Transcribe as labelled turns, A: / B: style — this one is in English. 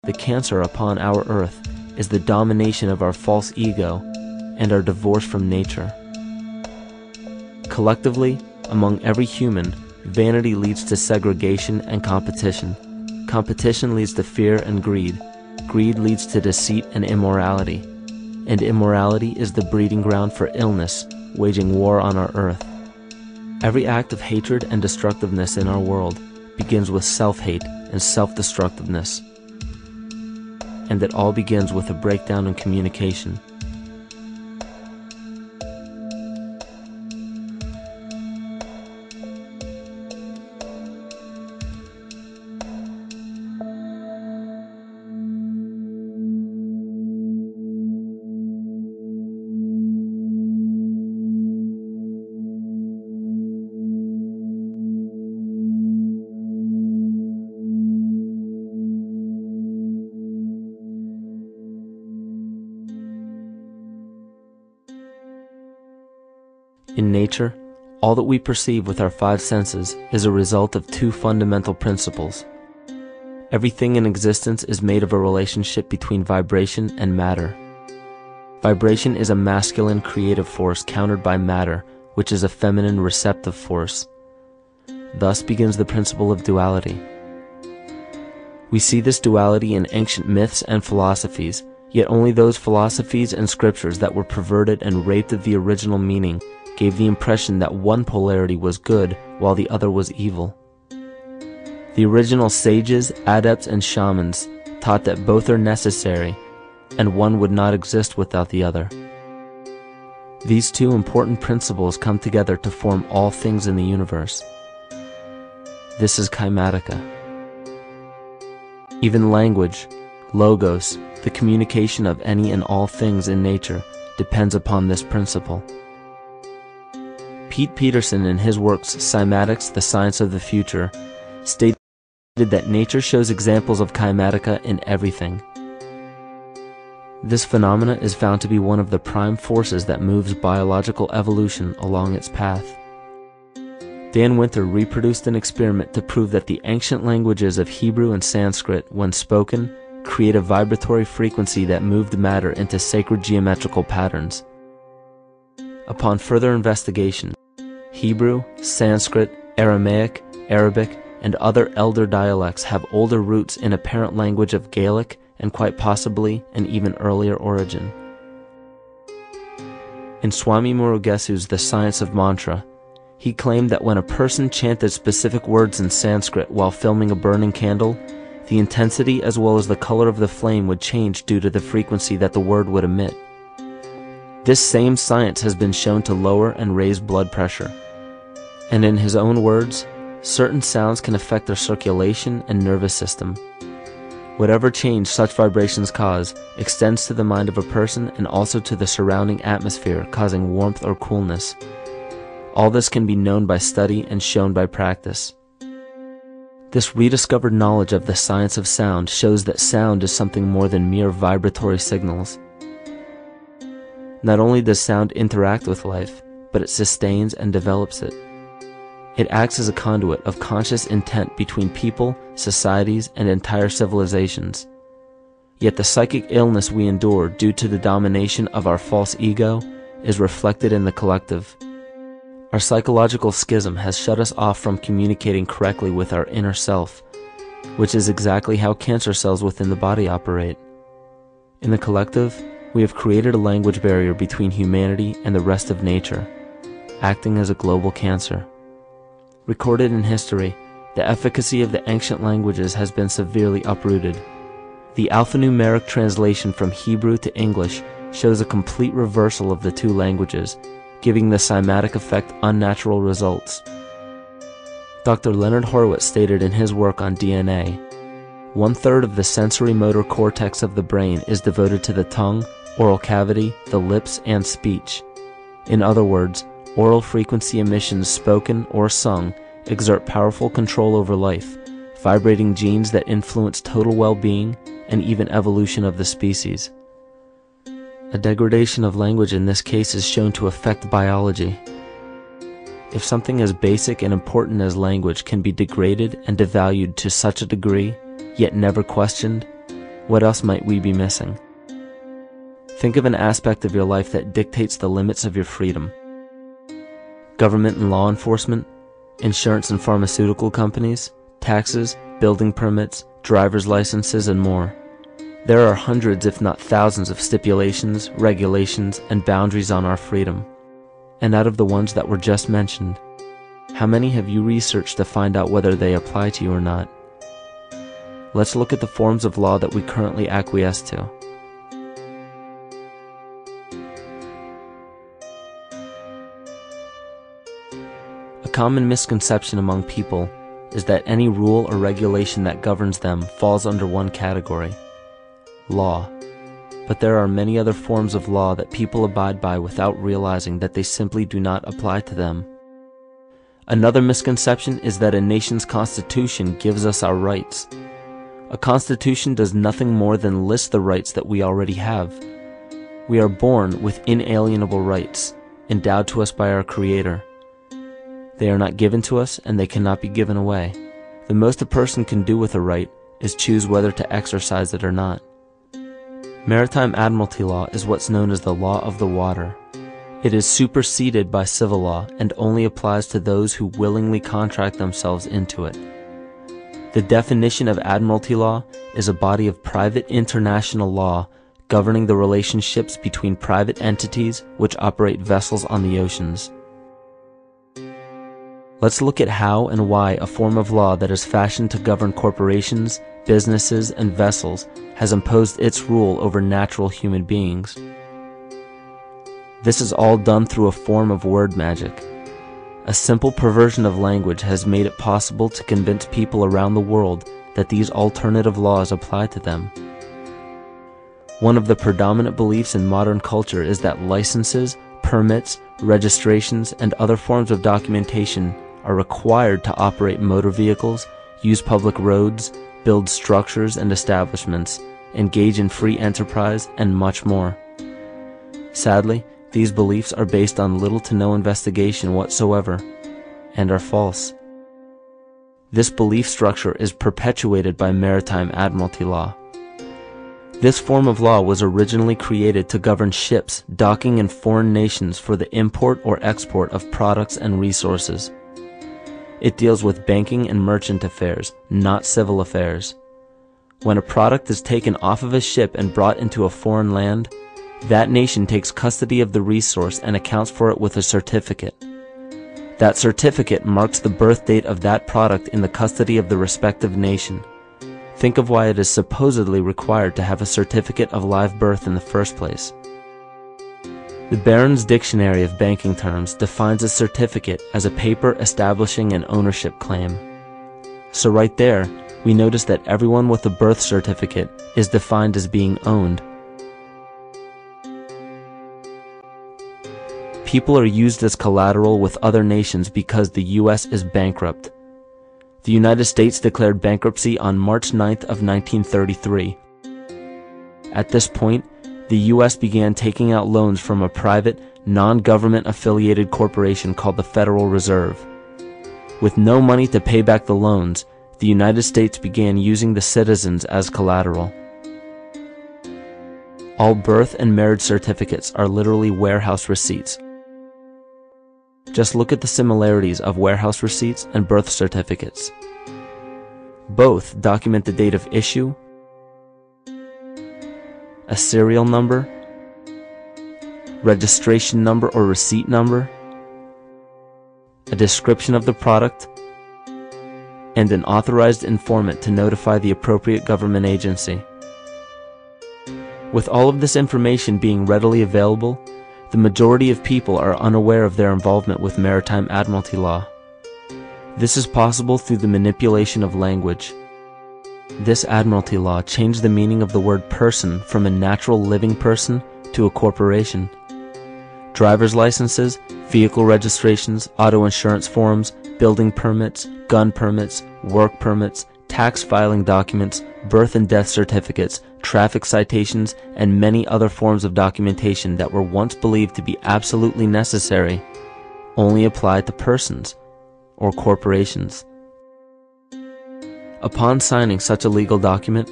A: the cancer upon our earth is the domination of our false ego and our divorce from nature. Collectively, among every human, vanity leads to segregation and competition. Competition leads to fear and greed. Greed leads to deceit and immorality. And immorality is the breeding ground for illness, waging war on our earth. Every act of hatred and destructiveness in our world begins with self-hate and self-destructiveness. And it all begins with a breakdown in communication. In nature, all that we perceive with our five senses is a result of two fundamental principles. Everything in existence is made of a relationship between vibration and matter. Vibration is a masculine creative force countered by matter, which is a feminine receptive force. Thus begins the principle of duality. We see this duality in ancient myths and philosophies, yet only those philosophies and scriptures that were perverted and raped of the original meaning gave the impression that one polarity was good while the other was evil. The original sages, adepts, and shamans taught that both are necessary, and one would not exist without the other. These two important principles come together to form all things in the universe. This is kymatica. Even language, logos, the communication of any and all things in nature, depends upon this principle. Pete Peterson, in his works Cymatics, the Science of the Future, stated that nature shows examples of kymatica in everything. This phenomena is found to be one of the prime forces that moves biological evolution along its path. Dan Winter reproduced an experiment to prove that the ancient languages of Hebrew and Sanskrit, when spoken, create a vibratory frequency that moved matter into sacred geometrical patterns. Upon further investigation, Hebrew, Sanskrit, Aramaic, Arabic, and other elder dialects have older roots in a parent language of Gaelic and quite possibly an even earlier origin. In Swami Murugesu's The Science of Mantra, he claimed that when a person chanted specific words in Sanskrit while filming a burning candle, the intensity as well as the color of the flame would change due to the frequency that the word would emit. This same science has been shown to lower and raise blood pressure. And in his own words, certain sounds can affect their circulation and nervous system. Whatever change such vibrations cause extends to the mind of a person and also to the surrounding atmosphere, causing warmth or coolness. All this can be known by study and shown by practice. This rediscovered knowledge of the science of sound shows that sound is something more than mere vibratory signals. Not only does sound interact with life, but it sustains and develops it. It acts as a conduit of conscious intent between people, societies, and entire civilizations. Yet the psychic illness we endure due to the domination of our false ego is reflected in the collective. Our psychological schism has shut us off from communicating correctly with our inner self, which is exactly how cancer cells within the body operate. In the collective, we have created a language barrier between humanity and the rest of nature, acting as a global cancer. Recorded in history, the efficacy of the ancient languages has been severely uprooted. The alphanumeric translation from Hebrew to English shows a complete reversal of the two languages, giving the cymatic effect unnatural results. Dr. Leonard Horowitz stated in his work on DNA, 1/3 of the sensory motor cortex of the brain is devoted to the tongue, oral cavity, the lips, and speech. In other words, oral frequency emissions spoken or sung exert powerful control over life, vibrating genes that influence total well-being and even evolution of the species. A degradation of language in this case is shown to affect biology. If something as basic and important as language can be degraded and devalued to such a degree, yet never questioned, What else might we be missing? Think of an aspect of your life that dictates the limits of your freedom. Government and law enforcement, insurance and pharmaceutical companies, taxes, building permits, driver's licenses, and more. There are hundreds if not thousands of stipulations, regulations, and boundaries on our freedom. And out of the ones that were just mentioned, how many have you researched to find out whether they apply to you or not? Let's look at the forms of law that we currently acquiesce to. A common misconception among people is that any rule or regulation that governs them falls under one category: law. But there are many other forms of law that people abide by without realizing that they simply do not apply to them. Another misconception is that a nation's constitution gives us our rights. A constitution does nothing more than list the rights that we already have. We are born with inalienable rights, endowed to us by our Creator. They are not given to us, and they cannot be given away. The most a person can do with a right is choose whether to exercise it or not. Maritime admiralty law is what's known as the law of the water. It is superseded by civil law and only applies to those who willingly contract themselves into it. The definition of admiralty law is a body of private international law governing the relationships between private entities which operate vessels on the oceans. Let's look at how and why a form of law that is fashioned to govern corporations, businesses, and vessels has imposed its rule over natural human beings. This is all done through a form of word magic. A simple perversion of language has made it possible to convince people around the world that these alternative laws apply to them. One of the predominant beliefs in modern culture is that licenses, permits, registrations, and other forms of documentation are required to operate motor vehicles, use public roads, build structures and establishments, engage in free enterprise, and much more. Sadly, these beliefs are based on little to no investigation whatsoever, and are false. This belief structure is perpetuated by maritime admiralty law. This form of law was originally created to govern ships docking in foreign nations for the import or export of products and resources. It deals with banking and merchant affairs, not civil affairs. When a product is taken off of a ship and brought into a foreign land, that nation takes custody of the resource and accounts for it with a certificate. That certificate marks the birth date of that product in the custody of the respective nation. Think of why it is supposedly required to have a certificate of live birth in the first place. The Barron's Dictionary of Banking Terms defines a certificate as a paper establishing an ownership claim. So right there, we notice that everyone with a birth certificate is defined as being owned. People are used as collateral with other nations because the U.S. is bankrupt. The United States declared bankruptcy on March 9th of 1933. At this point, the U.S. began taking out loans from a private, non-government affiliated corporation called the Federal Reserve. With no money to pay back the loans, the United States began using the citizens as collateral. All birth and marriage certificates are literally warehouse receipts. Just look at the similarities of warehouse receipts and birth certificates. Both document the date of issue, a serial number, registration number or receipt number, a description of the product, and an authorized informant to notify the appropriate government agency. With all of this information being readily available, the majority of people are unaware of their involvement with maritime admiralty law. This is possible through the manipulation of language. This admiralty law changed the meaning of the word person from a natural living person to a corporation. Driver's licenses, vehicle registrations, auto insurance forms, building permits, gun permits, work permits, tax filing documents, birth and death certificates, traffic citations, and many other forms of documentation that were once believed to be absolutely necessary only apply to persons or corporations. Upon signing such a legal document,